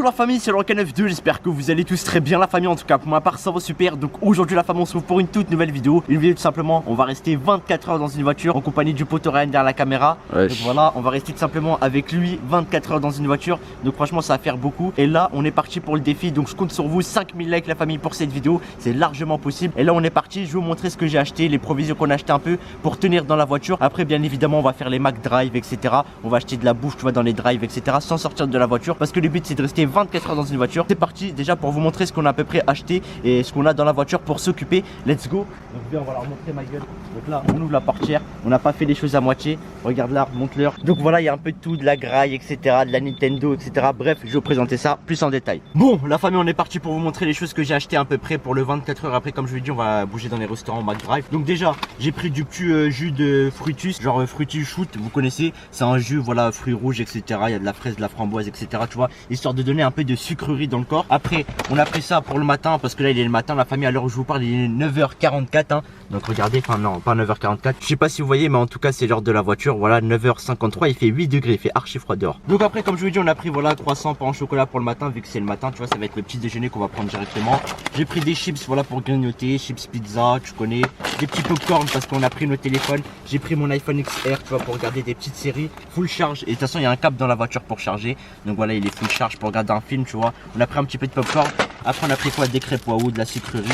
la famille, c'est le K92, j'espère que vous allez tous très bien la famille, en tout cas pour ma part ça va super. Donc aujourd'hui la famille on se retrouve pour une toute nouvelle vidéo. Une vidéo tout simplement, on va rester 24 heures dans une voiture en compagnie du poteau Ryan derrière la caméra. Donc voilà, on va rester tout simplement avec lui 24 heures dans une voiture. Donc franchement ça va faire beaucoup. Et là on est parti pour le défi, donc je compte sur vous, 5000 likes la famille pour cette vidéo, c'est largement possible. Et là on est parti, je vais vous montrer ce que j'ai acheté, les provisions qu'on a acheté un peu pour tenir dans la voiture. Après bien évidemment on va faire les Mac Drive etc. On va acheter de la bouffe tu vois dans les drives etc. sans sortir de la voiture parce que le but c'est de rester 24 heures dans une voiture. C'est parti déjà pour vous montrer ce qu'on a à peu près acheté et ce qu'on a dans la voiture pour s'occuper. Let's go. Donc bien on va leur montrer ma gueule. Donc là on ouvre la portière, on n'a pas fait les choses à moitié. Regarde là, montre-leur. Donc voilà, il y a un peu de tout, de la graille etc, de la Nintendo etc. Bref, je vais vous présenter ça plus en détail. Bon la famille, on est parti pour vous montrer les choses que j'ai acheté à peu près pour le 24 heures. Après comme je vous l'ai dit, on va bouger dans les restaurants McDrive. Donc déjà j'ai pris du petit jus de Fruitus, genre Fruity Shoot, vous connaissez, c'est un jus voilà, fruits rouges etc. Il y a de la fraise, de la framboise etc, tu vois, histoire de donner un peu de sucrerie dans le corps. Après on a pris ça pour le matin parce que là il est le matin, la famille à l'heure où je vous parle il est 9h44 hein. Donc regardez, enfin non pas 9h44, je sais pas si vous voyez mais en tout cas c'est l'heure de la voiture. Voilà 9h53, il fait 8 degrés, il fait archi froid dehors. Donc après comme je vous dis on a pris voilà croissant pain au chocolat pour le matin vu que c'est le matin, tu vois, ça va être le petit déjeuner qu'on va prendre directement. J'ai pris des chips voilà pour grignoter, chips pizza, tu connais, des petits popcorn parce qu'on a pris nos téléphones. J'ai pris mon iPhone XR tu vois pour regarder des petites séries, full charge, et de toute façon il y a un câble dans la voiture pour charger. Donc voilà, il est full charge pour regarder un film, tu vois. On a pris un petit peu de popcorn. Après on a pris quoi, des crêpes Waouh, de la sucrerie,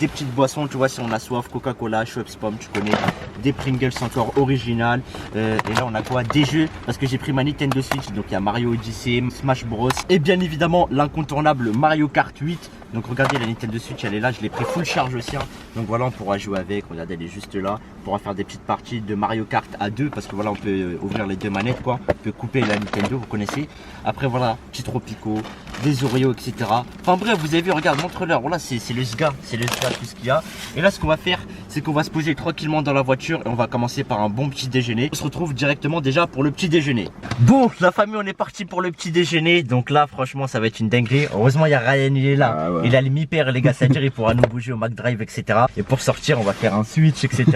des petites boissons, tu vois, si on a soif, Coca-Cola, Schweppes Pomme, tu connais, des Pringles encore original. Et là on a quoi, des jeux parce que j'ai pris ma Nintendo Switch. Donc il y a Mario Odyssey, Smash Bros et bien évidemment l'incontournable Mario Kart 8. Donc regardez, la Nintendo Switch elle est là, je l'ai pris full charge aussi hein. Donc voilà, on pourra jouer avec, regardez elle est juste là. On pourra faire des petites parties de Mario Kart à deux parce que voilà on peut ouvrir les deux manettes quoi. On peut couper la Nintendo, vous connaissez. Après voilà, petits Tropico, des Oreos etc. Enfin bref, vous avez vu, regarde, montre-leur, voilà c'est le SGA, c'est le SGA tout ce qu'il y a. Et là ce qu'on va faire c'est qu'on va se poser tranquillement dans la voiture et on va commencer par un bon petit déjeuner. On se retrouve directement déjà pour le petit déjeuner. Bon la famille, on est parti pour le petit déjeuner. Donc là franchement ça va être une dinguerie. Heureusement il y a Ryan, il est là. Il a le mi-père les gars, c'est-à-dire il pourra nous bouger au McDrive etc. Et pour sortir on va faire un switch etc.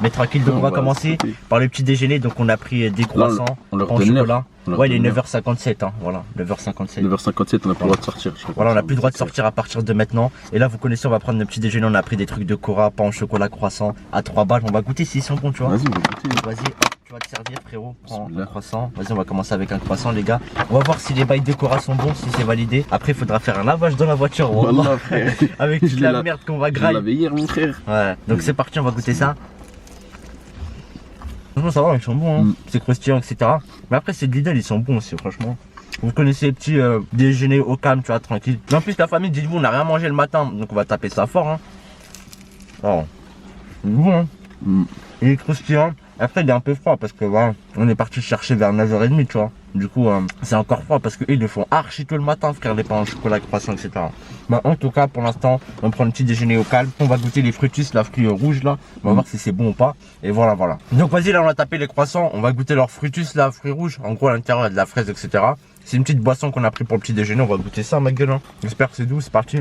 Mais tranquille, donc on va commencer par le petit déjeuner. Donc on a pris des croissants, pain au chocolat. Ouais, il est 9h57 hein, voilà, 9h57. 9h57, on n'a plus le droit de sortir. Voilà, on n'a plus le droit de sortir à partir de maintenant. Et là, vous connaissez, on va prendre le petit déjeuner. On a pris des trucs de Cora, pain au chocolat, croissant à 3 balles. On va goûter s'ils sont bons, tu vois. Vas-y, on va goûter. Vas-y, tu vas te servir, frérot. Prends un croissant. Vas-y, on va commencer avec un croissant, les gars. On va voir si les bails de Cora sont bons, si c'est validé. Après, il faudra faire un lavage dans la voiture. Voilà, frère. Avec toute la merde qu'on va grailler. Je l'avais hier, mon frère. Ouais, donc c'est parti, on va goûter ça. Franchement ça va, ils sont bons hein. C'est croustillant etc. Mais après c'est de Lidl, ils sont bons aussi franchement. Vous connaissez les petits déjeuners au calme, tu vois, tranquille. Mais en plus la famille, dites-vous, on n'a rien mangé le matin, donc on va taper ça fort hein. Oh, c'est bon hein. Il est croustillant. Après il est un peu froid parce que voilà, on est parti chercher vers 9h30 tu vois. Du coup c'est encore froid parce qu'ils le font archi tôt le matin frère, les pains au chocolat, croissant etc. Bah, en tout cas pour l'instant on prend le petit déjeuner au calme. On va goûter les fruitus, la fruit rouge là. On va voir si c'est bon ou pas. Et voilà. Donc vas-y, là on a tapé les croissants. On va goûter leur fruitus, la fruit rouge. En gros à l'intérieur il y a de la fraise etc. C'est une petite boisson qu'on a pris pour le petit déjeuner. On va goûter ça ma gueule hein. J'espère que c'est doux, c'est parti.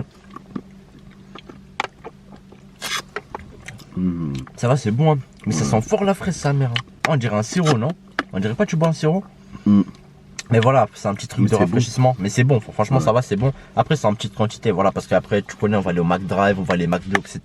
Ça va, c'est bon hein. Mais ça sent fort la fraise sa mère hein. On dirait un sirop non? On dirait pas que tu bois un sirop? Mais voilà, c'est un petit truc de rafraîchissement. Bon. Mais c'est bon, franchement ça va, c'est bon. Après c'est en petite quantité, voilà, parce qu'après tu connais, on va aller au McDrive, on va aller au McDo, etc.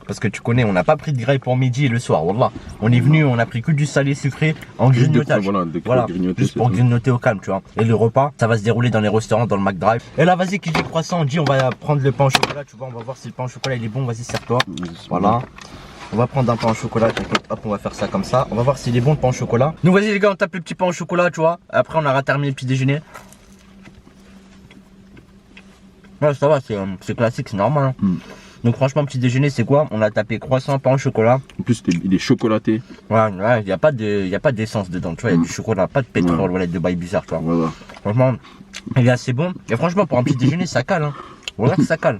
Parce que tu connais, on n'a pas pris de graille pour midi et le soir, voilà. On est venu, on a pris que du salé sucré en grignotage. Voilà, juste pour grignoter au calme, tu vois. Et le repas, ça va se dérouler dans les restaurants, dans le McDrive. Et là vas-y, qui dit croissant, on dit on va prendre le pain au chocolat, tu vois, on va voir si le pain au chocolat il est bon, vas-y serre-toi. Voilà. On va prendre un pain au chocolat, t'inquiète, hop, on va faire ça comme ça. On va voir s'il est bon le pain au chocolat. Donc vas-y les gars, on tape le petit pain au chocolat, tu vois. Après on aura terminé le petit déjeuner. Ouais, ça va, c'est classique, c'est normal hein. Donc franchement, petit déjeuner c'est quoi? On a tapé croissant, pain au chocolat. En plus il est chocolaté. Ouais, il n'y a pas d'essence dedans, tu vois, il y a du chocolat, pas de pétrole, voilà, de bail bizarre, tu vois. Voilà. Franchement, il est assez bon. Et franchement pour un petit déjeuner ça cale hein. Voilà que ça cale.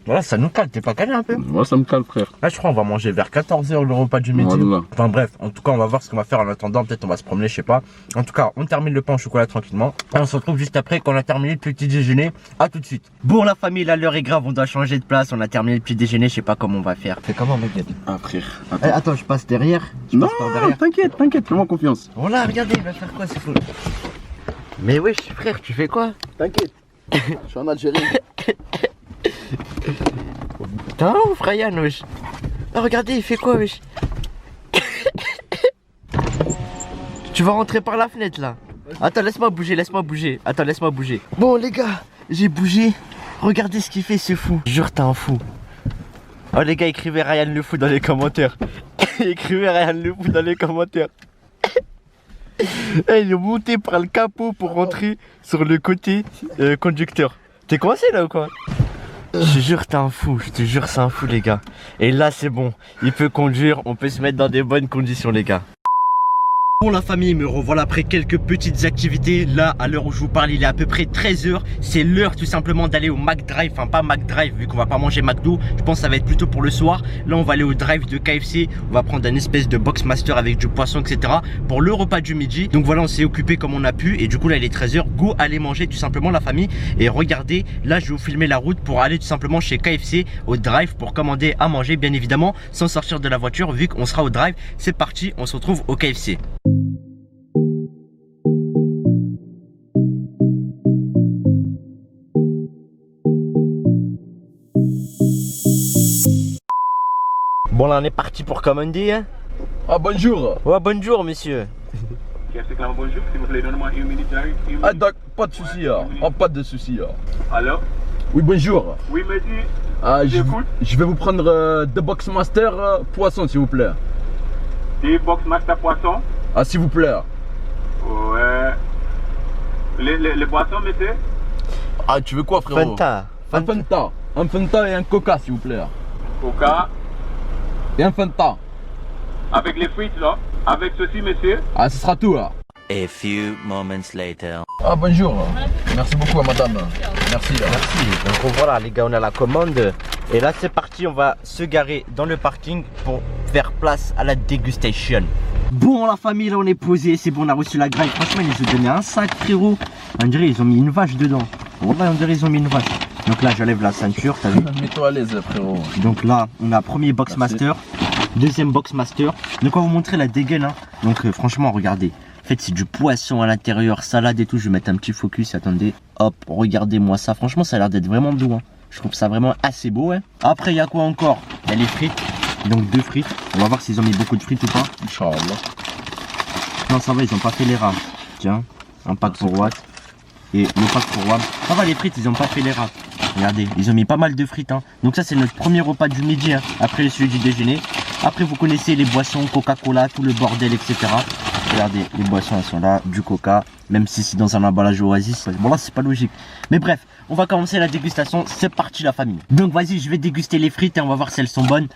Voilà, ça nous cale, t'es pas calé un peu? Moi ça me cale frère. Là je crois on va manger vers 14h le repas du midi. Voilà. Enfin bref, en tout cas on va voir ce qu'on va faire en attendant, peut-être on va se promener, je sais pas. En tout cas on termine le pain au chocolat tranquillement. Et on se retrouve juste après quand on a terminé le petit déjeuner. À tout de suite. Bon la famille, là l'heure est grave, on doit changer de place. On a terminé le petit déjeuner, je sais pas comment on va faire. Fais comment mec? Ah frère, attends, je passe derrière. Non, t'inquiète, fais-moi confiance. Voilà, regardez, il va faire quoi, c'est fou. Mais wesh frère, tu fais quoi? T'inquiète. Je suis en Algérie. T'es un ouf, Ryan, wesh. Oh, regardez, il fait quoi, wesh? Tu vas rentrer par la fenêtre, là. Attends, laisse-moi bouger, laisse-moi bouger. Attends, laisse-moi bouger. Bon, les gars, j'ai bougé. Regardez ce qu'il fait, ce fou. Jure, t'es un fou. Oh, les gars, écrivez Ryan le fou dans les commentaires. Écrivez Ryan le fou dans les commentaires. Il est monté par le capot pour rentrer sur le côté conducteur. T'es coincé là ou quoi? Je te jure, t'es un fou. Je te jure, c'est un fou, les gars. Et là, c'est bon. Il peut conduire. On peut se mettre dans des bonnes conditions, les gars. Bon la famille, me revoilà après quelques petites activités. Là, à l'heure où je vous parle, il est à peu près 13h. C'est l'heure tout simplement d'aller au McDrive. Enfin pas McDrive vu qu'on va pas manger McDo. Je pense que ça va être plutôt pour le soir. Là on va aller au drive de KFC. On va prendre un espèce de box master avec du poisson etc. pour le repas du midi. Donc voilà, on s'est occupé comme on a pu. Et du coup là il est 13h. Go aller manger tout simplement la famille. Et regardez, là je vais vous filmer la route pour aller tout simplement chez KFC au drive pour commander à manger bien évidemment sans sortir de la voiture vu qu'on sera au drive. C'est parti, on se retrouve au KFC. Bon là on est parti pour commander hein. Ah bonjour. Ouais bonjour monsieur. Bonjour, s'il vous plaît, donnez-moi une minute. Ah d'accord, pas de soucis. Oh, pas de soucis. Alors? Oui bonjour. Oui monsieur. Ah, J'écoute. je vais vous prendre deux box master poisson s'il vous plaît. Des box master poisson? Ah s'il vous plaît. Ouais. Les poissons monsieur? Ah tu veux quoi frérot? Fanta. Un Fanta. Un Fanta et un Coca s'il vous plaît. Coca. Et un Fanta. Avec les frites là? Avec ceci monsieur? Ah ce sera tout là. A few moments later. Ah bonjour. Merci beaucoup madame. Merci. Merci. Donc voilà les gars, on a la commande. Et là c'est parti, on va se garer dans le parking pour faire place à la dégustation. Bon la famille, là on est posé, c'est bon, on a reçu la graille. Franchement ils nous ont donné un sac frérot. On dirait ils ont mis une vache dedans. Ouais, on dirait ils ont mis une vache. Donc là j'enlève la ceinture, t'as vu? Mets-toi à l'aise frérot. Donc là on a premier box master, deuxième box master. Donc on va vous montrer la dégaine hein. Donc franchement regardez. En fait c'est du poisson à l'intérieur, salade et tout. Je vais mettre un petit focus, attendez. Hop, regardez-moi ça, franchement ça a l'air d'être vraiment doux hein. Je trouve ça vraiment assez beau hein. Après il y a quoi encore? Il y a les frites. Donc deux frites. On va voir s'ils ont mis beaucoup de frites ou pas. Inch'Allah. Non ça va, ils ont pas fait les rames. Tiens, un pack pour Watt. Et le pack pour Wam. Ça va les frites, ils ont pas fait les rames. Regardez, ils ont mis pas mal de frites hein. Donc ça c'est notre premier repas du midi hein. Après celui du déjeuner. Après vous connaissez les boissons, Coca-Cola, tout le bordel etc. Regardez, les boissons elles sont là, du coca. Même si c'est dans un emballage Oasis. Bon là c'est pas logique. Mais bref, on va commencer la dégustation. C'est parti la famille. Donc vas-y, je vais déguster les frites et on va voir si elles sont bonnes.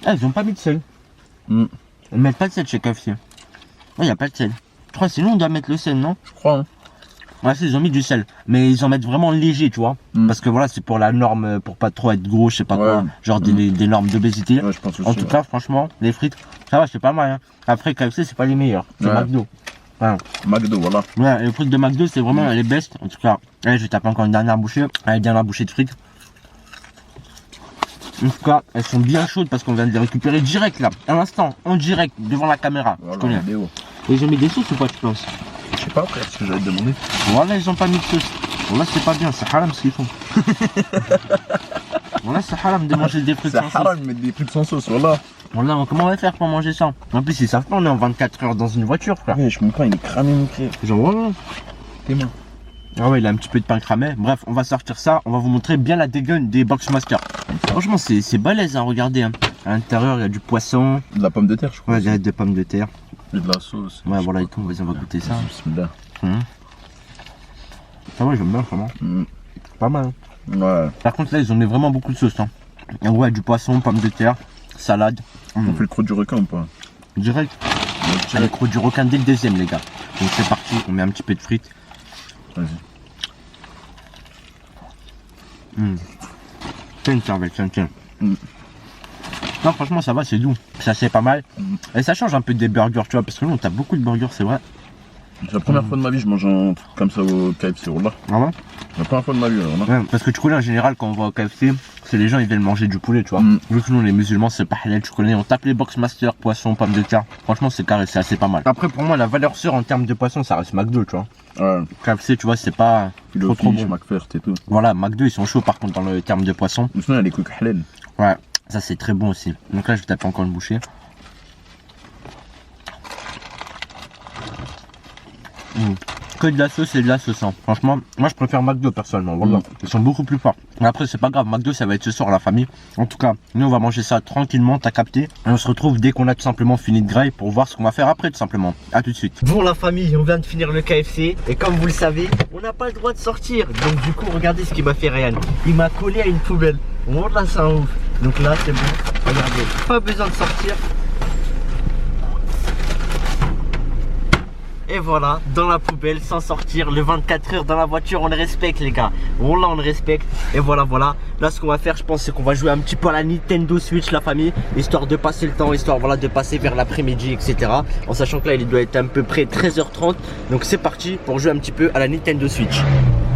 Ah, ils ont pas mis de sel. Ils mettent pas de sel chez KFC. Il n'y a pas de sel. Je crois sinon on doit mettre le sel, non? Je crois hein. Ouais, si, ils ont mis du sel. Mais ils en mettent vraiment léger, tu vois. Parce que voilà, c'est pour la norme, pour pas trop être gros, je sais pas quoi. Genre des normes d'obésité. Ouais, je pense aussi, en tout cas, franchement, les frites, ça va, c'est pas mal. Hein. Après, KFC, c'est pas les meilleurs. C'est McDo. Ouais. McDo, voilà. Ouais, les frites de McDo, c'est vraiment les best. En tout cas, allez, je vais taper encore une dernière bouchée. Allez, dernière bouchée de frites. En tout cas, elles sont bien chaudes parce qu'on vient de les récupérer direct là, à l'instant, en direct, devant la caméra. Voilà, je connais. vidéo. Et ils ont mis des sauces ou pas, tu penses? Je sais pas frère, ce que j'allais te demander. Voilà, ils ont pas mis de sauce. Voilà, c'est pas bien, c'est haram ce qu'ils font. Voilà, c'est haram de manger des frites sans sauce. C'est haram de mettre des frites sans sauce, voilà. Voilà, comment on va faire pour manger ça? En plus, ils savent pas, on est en 24 heures dans une voiture, frère. Ouais, je comprends, il est cramé mon frère. Genre, voilà. Tes mains. Ah ouais, il a un petit peu de pain cramé. Bref, on va sortir ça. On va vous montrer bien la dégaine des Boxmaster. Franchement, c'est balèze, hein, regardez. Hein. À l'intérieur, il y a du poisson. De la pomme de terre, je crois. Ouais, il y a des pommes de terre. Et de la sauce. Ouais, voilà et tout. Vas-y, on va goûter ça. Bismillah. Ça va, j'aime bien, vraiment. Pas mal. Hein. Ouais. Par contre, là, ils ont mis vraiment beaucoup de sauce. Hein. Ouais, du poisson, pommes de terre, salade. On fait le croc du requin ou pas? Direct. Allez, croc du requin dès le deuxième, les gars. Donc, c'est parti. On met un petit peu de frites. Vas-y. Tiens une cervelle, tiens. Non, franchement, ça va, c'est doux. Ça, c'est pas mal. Et ça change un peu des burgers, tu vois, parce que nous, on tape beaucoup de burgers, c'est vrai. C'est la première fois de ma vie que je mange un truc comme ça au KFC, voilà. Ah ouais? C'est la première fois de ma vie, là. Ouais, parce que tu connais, en général, quand on va au KFC, c'est les gens, ils viennent manger du poulet, tu vois. Vu que nous, les musulmans, c'est pas halal, tu connais, on tape les Boxmaster, poisson, pommes de terre. Franchement, c'est carré, c'est assez pas mal. Après, pour moi, la valeur sûre en termes de poisson, ça reste McDo, tu vois. Ouais. KFC, tu vois, c'est pas trop Trop bon. McFirst et tout. Voilà, McDo, ils sont chauds par contre dans le terme de poisson. Ou sinon, il y a les coques halal. Ouais, ça c'est très bon aussi. Donc là, je vais taper encore une bouchée. Que de la sauce et de la sauce. Hein. Franchement, moi je préfère McDo personnellement. Voilà. Ils sont beaucoup plus forts. Mais après, c'est pas grave. McDo, ça va être ce soir la famille. En tout cas, nous on va manger ça tranquillement. T'as capté. Et on se retrouve dès qu'on a tout simplement fini de grailler pour voir ce qu'on va faire après, tout simplement. A tout de suite. Bon, la famille, on vient de finir le KFC. Et comme vous le savez, on n'a pas le droit de sortir. Donc, du coup, regardez ce qu'il m'a fait Ryan. Il m'a collé à une poubelle. Voilà, c'est un ouf. Donc là, c'est bon. Regardez, pas besoin de sortir. Et voilà, dans la poubelle, sans sortir, le 24 heures dans la voiture, on le respecte les gars. Voilà, on le respecte. Et voilà, voilà. Là, ce qu'on va faire, je pense, c'est qu'on va jouer un petit peu à la Nintendo Switch, la famille. Histoire de passer le temps, histoire voilà, de passer vers l'après-midi, etc. En sachant que là, il doit être à peu près 13h30. Donc c'est parti pour jouer un petit peu à la Nintendo Switch.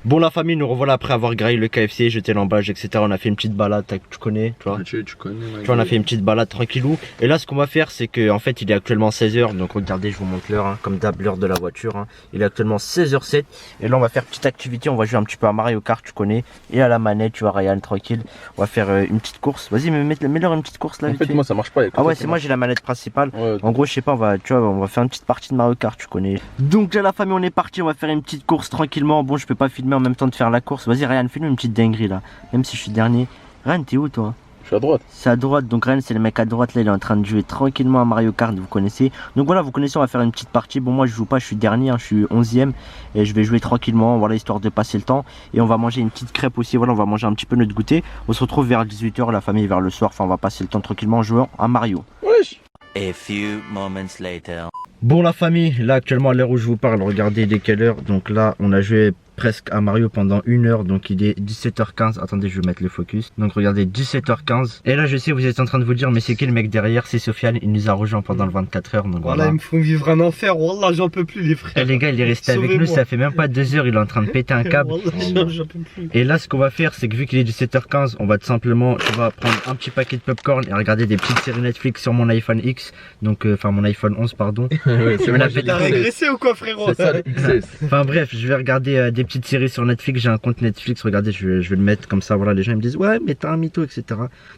Bon la famille, nous revoilà après avoir graillé le KFC, jeté l'emballage, etc. On a fait une petite balade, tu connais, tu vois. Tu connais, Tu vois, on a fait une petite balade tranquillou. Et là, ce qu'on va faire, c'est que en fait, il est actuellement 16h. Donc regardez, je vous montre l'heure, hein, comme d'hab, l'heure de la voiture. Hein. Il est actuellement 16h07. Et là, on va faire petite activité. On va jouer un petit peu à Mario Kart, tu connais. Et à la manette, tu vois, Ryan, tranquille. On va faire une petite course. Vas-y, mets-leur une petite course là. En fait, moi, ça marche pas. Ah ouais, c'est moi, j'ai la manette principale. Ouais. En gros, je sais pas, tu vois, on va faire une petite partie de Mario Kart, tu connais. Donc là, la famille, on est parti. On va faire une petite course tranquillement. Bon, je peux pas filmer en même temps de faire la course. Vas-y Ryan, fais-nous une petite dinguerie là. Même si je suis dernier. Ryan, t'es où toi? Je suis à droite. C'est à droite, donc Ryan c'est le mec à droite là, il est en train de jouer tranquillement à Mario Kart, vous connaissez. Donc voilà, vous connaissez, on va faire une petite partie. Bon, moi je joue pas, je suis dernier, hein, je suis 11ème. Et je vais jouer tranquillement, voilà, histoire de passer le temps. Et on va manger une petite crêpe aussi, voilà, on va manger un petit peu notre goûter. On se retrouve vers 18h, la famille vers le soir. Enfin, on va passer le temps tranquillement en jouant à Mario. Wesh. A few moments later. Bon la famille, là actuellement à l'heure où je vous parle, regardez il est quelle heure. Donc là on a joué presque à Mario pendant 1 heure, donc il est 17h15. Attendez, je vais mettre le focus. Donc regardez, 17h15. Et là je sais, vous êtes en train de vous dire, mais c'est qui le mec derrière? C'est Sofiane, il nous a rejoint pendant le 24 heures. Donc voilà, ils me font vivre un enfer. Wallah, j'en peux plus les frères. Et les gars, il est resté avec nous, ça fait même pas 2 heures, il est en train de péter un câble. Wallah, j'en peux plus. Et là ce qu'on va faire, c'est que vu qu'il est 17h15, on va tout simplement, on va prendre un petit paquet de popcorn et regarder des petites séries Netflix sur mon iPhone X. Donc enfin mon iPhone 11 pardon. Ouais, c'est bon, T'as régressé ou quoi frérot? C'est ça, le XS. Enfin bref, je vais regarder des petites séries sur Netflix. J'ai un compte Netflix, regardez, je vais le mettre comme ça. Voilà, les gens ils me disent ouais, mais t'as un mytho, etc.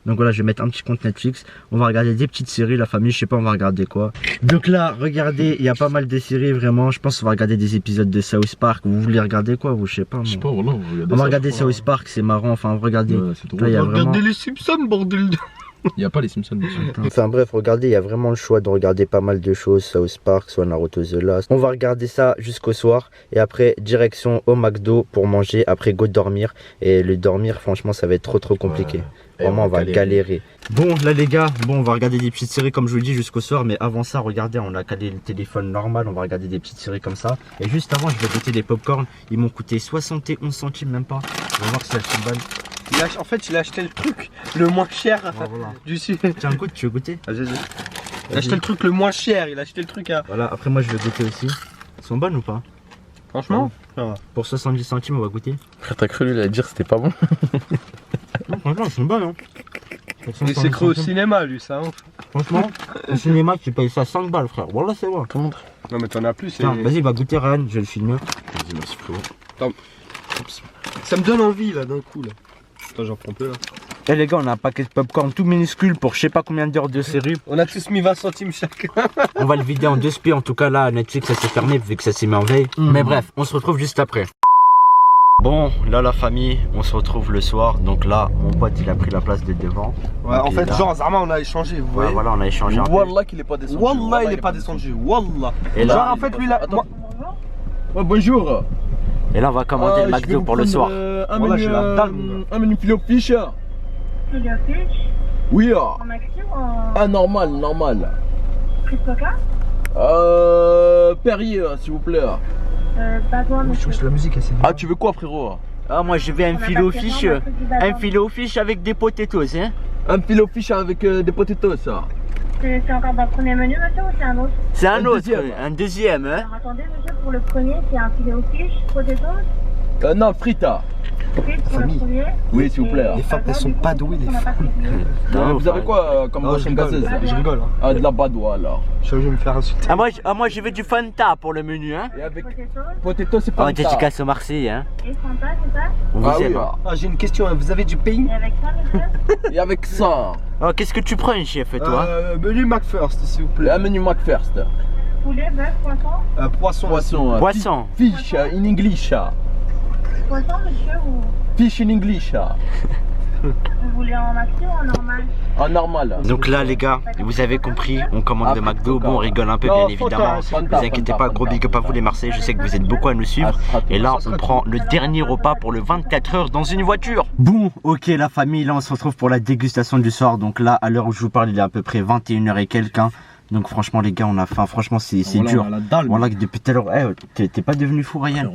Donc voilà, je vais mettre un petit compte Netflix. On va regarder des petites séries, la famille, je sais pas, on va regarder quoi. Donc là, regardez, il y a pas mal de séries vraiment. Je pense qu'on va regarder des épisodes de South Park. Vous voulez regarder quoi, vous? Je sais pas. Je sais pas, voilà, On va regarder South Park, c'est marrant. Enfin, regardez. Ouais, c'est Là, il y a drôle. vraiment... Regardez les Simpsons, bordel de... Il y a pas les Simpsons dessus. Enfin bref, regardez, il y a vraiment le choix de regarder pas mal de choses, South Park, soit Naruto The Last. On va regarder ça jusqu'au soir et après direction au McDo pour manger, après go dormir. Et le dormir, franchement, ça va être trop compliqué. Ouais. Vraiment, on va galérer. Bon, là les gars, bon, on va regarder des petites séries comme je vous le dis jusqu'au soir. Mais avant ça, regardez, on a calé le téléphone normal, on va regarder des petites séries comme ça. Et juste avant, je vais goûter des popcorn. Ils m'ont coûté 71 centimes, même pas. On va voir si elles sont bonnes. En fait, il a acheté le truc le moins cher Voilà. du sud. Tiens, goûte, tu veux goûter? Vas-y. Il a acheté le truc le moins cher, il a acheté le truc à... Voilà, après moi je vais goûter aussi. Elles sont bonnes ou pas? Franchement, Pour 70 centimes, on va goûter. Frère, t'as cru lui à dire c'était pas bon? Non, franchement, elles sont bonnes. Hein. il s'est cru au cinéma lui, ça. Hein. Franchement, au cinéma, tu payes ça 5 balles, frère. Voilà, c'est bon. Comment? Non mais t'en as plus. Tiens, vas-y, va goûter Ryan, je vais le filmer. Vas-y, merci frérot. Ça me donne envie là d'un coup là. Attends, j'en prends peu là. Eh les gars, on a un paquet de popcorn tout minuscule pour je sais pas combien d'heures de série. On a tous mis 20 centimes chacun. On va le vider en 2 spies. En tout cas, là, Netflix, ça s'est fermé vu que ça s'est mis en veille. Mais bref, on se retrouve juste après. Bon, là, la famille, on se retrouve le soir. Donc là, mon pote, il a pris la place de devant. Ouais, donc, en fait, là. genre, Zarma, on a échangé, vous Ouais, voyez. voilà, on a échangé un peu. Wallah qu'il est pas descendu. Wallah, il est pas descendu. Wallah. Et là, Genre, en fait, lui là. Attends. Ouais, bonjour. et là, on va commander le McDo pour le soir. Un Voilà, menu, j'ai la dalle, mon gars. un menu filet au fish. Filet au fish, Oui, en maxi ou en ah normal. prix de coca? Perrier, s'il vous plaît. Pas besoin de la musique, c'est Ah, tu veux quoi, frérot? Ah, moi, je vais un On a filet au pas fish. fait, on a fait du bazar. Un filet au fish avec des potatoes, hein. Un filet au fish avec des potatoes, ça. C'est encore dans le premier menu, monsieur, ou c'est un autre? C'est un autre, deuxième. un deuxième, hein. Alors attendez, monsieur, pour le premier, c'est un filet au fish, potatoes. Non, frita. Frites pour le Famille. premier. Oui, s'il vous plaît. Les femmes, elles sont pas douées, les femmes. Vous avez quoi comme Non, je boisson rigole, gazeuse? je rigole. Hein. Ah, de la badoie alors. Je vais me faire insulter. moi je veux du Fanta pour le menu, hein. Et avec Potato. potato, c'est Oh, pas dédicace au Marseille, hein. Et Fanta, c'est ça? On vous Ah oui, aime, hein. Ah, j'ai une question, hein. Vous avez du pays? Et avec ça, monsieur? Et avec ça, Oh, qu'est-ce que tu prends, chef, toi? Menu McFirst, s'il vous plaît. un menu McFirst. Poulet, bœuf, poisson? Poisson. Poisson. Poisson. Fish in English. Poisson, monsieur, ou Fish in English. vous voulez en maxi ou en normal? En normal. Donc là les gars, vous avez compris, on commande le McDo, bon on rigole un peu bien évidemment, vous inquiétez pas, gros big up à vous les Marseillais, je sais que vous êtes beaucoup à nous suivre. Et là on prend le dernier repas pour le 24 heures dans une voiture. Bon, ok la famille, là on se retrouve pour la dégustation du soir. Donc là à l'heure où je vous parle il est à peu près 21 h et quelques, hein. Donc franchement les gars on a faim, franchement c'est dur. Voilà que depuis tout à l'heure, t'es pas devenu fou Ryan?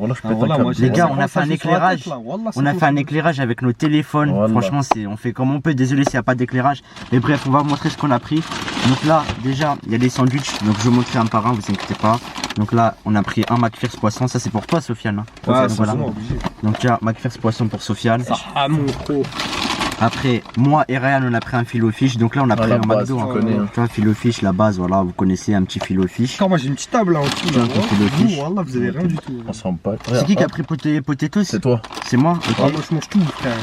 Les gars on a fait un éclairage, on a fait un éclairage avec nos téléphones. Voilà. Franchement on fait comme on peut, désolé s'il n'y a pas d'éclairage. Mais bref on va vous montrer ce qu'on a pris. Donc là déjà il y a des sandwichs, donc je vais vous montrer un par un, vous inquiétez pas. Donc là on a pris un McFirst poisson, ça c'est pour toi Sofiane, hein. Ouais, Donc, voilà. Donc tiens McFirst poisson pour Sofiane. Ah mon gros. Après moi et Ryan on a pris un filet fish, donc là on a pris la un base, McDo, tu hein. connais, hein. Tu vois filet fish, la base, voilà vous connaissez, un petit filet fish. Attends, moi j'ai une petite table là en dessous. Tiens, ton filet fish. Voilà, vous avez rien du tout. On s'en bat. C'est qui a pris potatoes? C'est toi. C'est moi, ok. Ah, moi je mange tout, frère.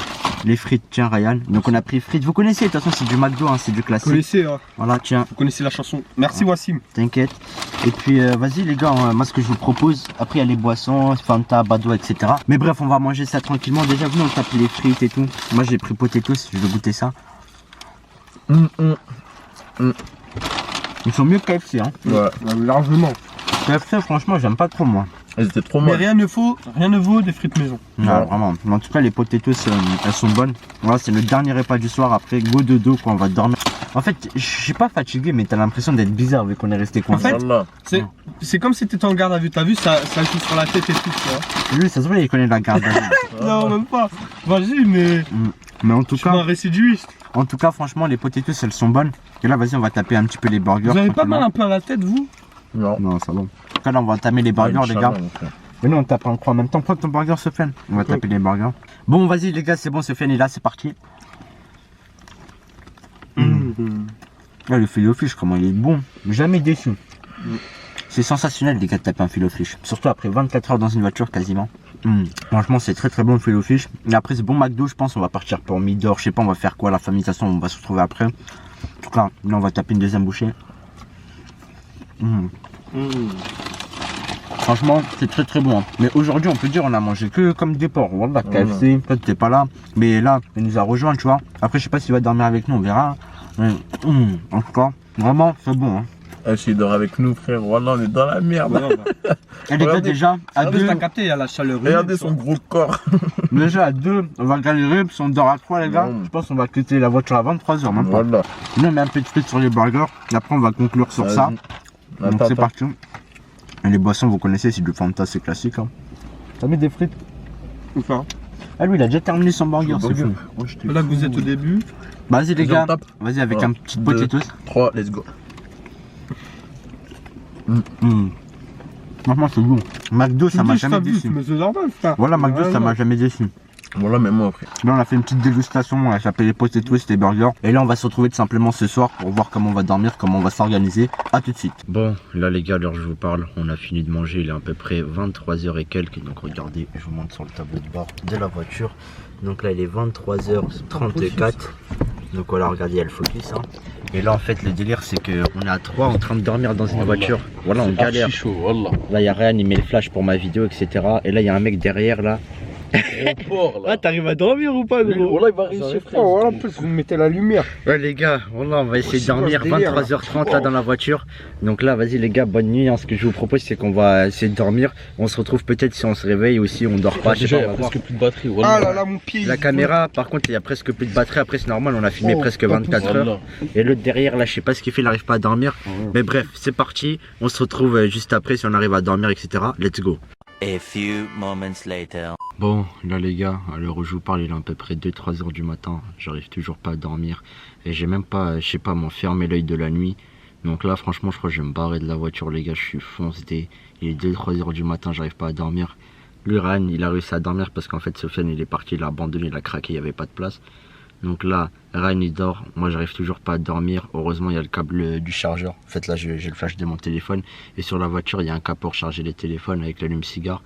Les frites, tiens Ryan. Donc on a pris frites, vous connaissez, de toute façon c'est du McDo, hein, c'est du Vous classique. connaissez, hein. Voilà, tiens, Vous connaissez la chanson. Merci Wassim. t'inquiète. Et puis vas-y les gars, moi ce que je vous propose, après il y a les boissons, Fanta, Badois, etc. Mais bref, on va manger ça tranquillement. Déjà venez on tape les frites et tout. Moi j'ai pris potatoes, je vais goûter ça. Ils sont mieux que KFC, hein. Ouais. Largement. KFC franchement j'aime pas trop moi. Elles étaient trop Mais molles. rien ne vaut des frites maison. Non, vraiment. Mais en tout cas les potatoes elles sont bonnes. Voilà, c'est le dernier repas du soir, après go dodo quoi, on va dormir. En fait je suis pas fatigué mais t'as l'impression d'être bizarre vu qu'on est resté coincé. En fait, Voilà. C'est comme si t'étais en garde à vue. T'as vu, ça joue sur la tête et tout, tu vois. Lui ça se voit il connaît la garde à vue. Non, même pas. Vas-y, mais. Mais en tout Je suis un cas, récidiviste. franchement les potatoes elles sont bonnes. Et là vas-y on va taper un petit peu les burgers. Vous avez pas tranquillement. mal un peu à la tête, vous? Non. Non ça va. En tout cas là on va taper les burgers les gars. Mais nous on tape un croix en même temps. Prends ton burger Sofiane. On va taper les burgers. Bon vas-y les gars c'est bon, Sofiane est là, c'est parti. Là le filet fish comment il est bon. Jamais déçu. C'est sensationnel les gars de taper un filet fish. Surtout après 24 heures dans une voiture quasiment. Franchement c'est très bon le filet fish. Et après c'est bon McDo je pense, on va partir pour Midor. Je sais pas on va faire quoi la famille, de toute façon on va se retrouver après. En tout cas là on va taper une deuxième bouchée. Franchement c'est très bon, hein. Mais aujourd'hui on peut dire on a mangé que comme des porcs. Voilà KFC, toi t'étais pas là. Mais là il nous a rejoint tu vois. Après je sais pas s'il va dormir avec nous, on verra. Mais, en tout cas vraiment c'est bon, hein. S'il dort avec nous frère, voilà on est dans la merde. Et les gars déjà à deux, T'as capté, il y a la chaleur. Regardez son gros corps. déjà à deux on va galérer. Si on dort à 3 les gars, Non. je pense qu'on va quitter la voiture à 23 h même pas. Voilà. Nous on met un peu de frites sur les burgers. Et après on va conclure sur ça. Donc Attends, c'est parti. Et les boissons vous connaissez, c'est du Fanta, c'est classique, hein. T'as mis des frites? Enfin, Ah lui il a déjà terminé son burger, c'est fou. là que vous êtes au début. Vas-y les Vas-y, gars, on tape. vas-y avec Voilà. un petit potatoes. 3, let's go. Franchement c'est bon. McDo ça m'a jamais déçu. Mais c'est normal, frère. Voilà McDo ça m'a jamais déçu. Voilà, même moi frère. Là on a fait une petite dégustation, on a chapé les potatoes, les burgers. Et là on va se retrouver tout simplement ce soir pour voir comment on va dormir, comment on va s'organiser. A tout de suite. Bon là les gars, à l'heure je vous parle, on a fini de manger, il est à peu près 23 h et quelques. Donc regardez, je vous montre sur le tableau de bord de la voiture. Donc là il est 23 h 34. Donc voilà, regardez, il y a le focus, hein. Et là en fait le délire c'est que on est à 3 en train de dormir dans une voiture. Voilà on galère. Chaud, voilà. Là il y a Ryan, il met le flash pour ma vidéo, etc. Et là il y a un mec derrière là. Ah t'arrives à dormir ou pas gros? Voilà, il va réussir frère. Oh, voilà, en plus, vous mettez la lumière. Ouais les gars, voilà, on va essayer de c'est quoi dormir ce délire, 23 h 30 là dans la voiture. Donc là vas-y les gars, bonne nuit, hein. Ce que je vous propose c'est qu'on va essayer de dormir. On se retrouve peut-être si on se réveille ou si on dort pas. Je sais Déjà, pas, il y on a va voir. presque plus de batterie. Ah là là, mon pied. La caméra par contre il y a presque plus de batterie. Après c'est normal, on a filmé Oh, presque 24 heures. Voilà. Et l'autre derrière là je sais pas ce qu'il fait, il n'arrive pas à dormir. Mais bref c'est parti, on se retrouve juste après si on arrive à dormir, etc. Let's go. A few moments later. Bon, là les gars, à l'heure où je vous parle, il est à peu près 2-3 h du matin. J'arrive toujours pas à dormir. Et j'ai même pas, je sais pas, m'en fermer l'œil de la nuit. Donc là, franchement, je crois que je vais me barrer de la voiture, les gars. Je suis foncé. Il est 2-3 h du matin, j'arrive pas à dormir. Lui, Ryan, il a réussi à dormir parce qu'en fait, Sofiane, il est parti, il a abandonné, il a craqué, il n'y avait pas de place. Donc là, Ryan, il dort. Moi, j'arrive toujours pas à dormir. Heureusement, il y a le câble du chargeur. En fait, là, j'ai le flash de mon téléphone. Et sur la voiture, il y a un câble pour charger les téléphones avec l'allume-cigare.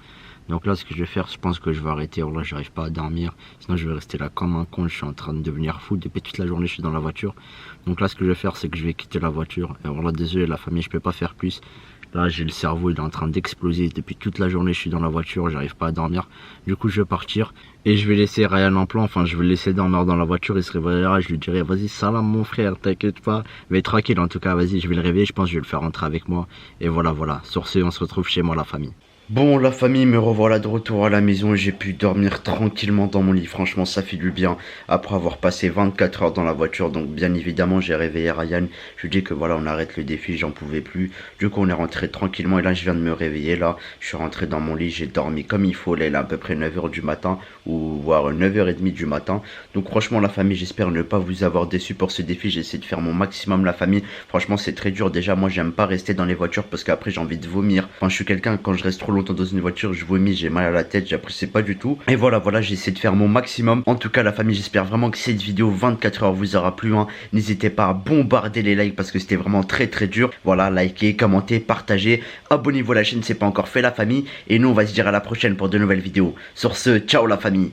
Donc là, ce que je vais faire, je pense que je vais arrêter. Alors là, j'arrive pas à dormir. Sinon, je vais rester là comme un con. Je suis en train de devenir fou. Depuis toute la journée, je suis dans la voiture. Donc là, ce que je vais faire, c'est que je vais quitter la voiture. Et alors là, désolé, la famille, je peux pas faire plus. Là, j'ai le cerveau, il est en train d'exploser. Depuis toute la journée, je suis dans la voiture, j'arrive pas à dormir. Du coup, je vais partir et je vais laisser Ryan en plan. Enfin, je vais le laisser dormir dans la voiture. Il se réveillera. Je lui dirai, vas-y, salam mon frère, t'inquiète pas. Mais tranquille, en tout cas, vas-y, je vais le réveiller. Je pense que je vais le faire rentrer avec moi. Et voilà. Sur ce, on se retrouve chez moi, la famille. Bon, la famille, me revoilà de retour à la maison et j'ai pu dormir tranquillement dans mon lit. Franchement, ça fait du bien après avoir passé 24 heures dans la voiture. Donc, bien évidemment, j'ai réveillé Ryan. Je lui dis que voilà, on arrête le défi, j'en pouvais plus. Du coup, on est rentré tranquillement et là, je viens de me réveiller. Là, je suis rentré dans mon lit, j'ai dormi comme il faut. Là, il est à peu près 9 h du matin ou voire 9 h30 du matin. Donc, franchement, la famille, j'espère ne pas vous avoir déçu pour ce défi. J'ai essayé de faire mon maximum, la famille. Franchement, c'est très dur. Déjà, moi, j'aime pas rester dans les voitures parce qu'après, j'ai envie de vomir. Enfin, je suis quelqu'un, quand je reste trop longtemps dans une voiture, je vomis, j'ai mal à la tête, j'apprécie pas du tout. Et voilà, j'ai essayé de faire mon maximum. En tout cas, la famille, j'espère vraiment que cette vidéo 24 heures vous aura plu. N'hésitez pas à bombarder les likes parce que c'était vraiment très dur. Voilà, likez, commentez, partagez, abonnez-vous à la chaîne si c'est pas encore fait, la famille. Et nous, on va se dire à la prochaine pour de nouvelles vidéos. Sur ce, ciao la famille.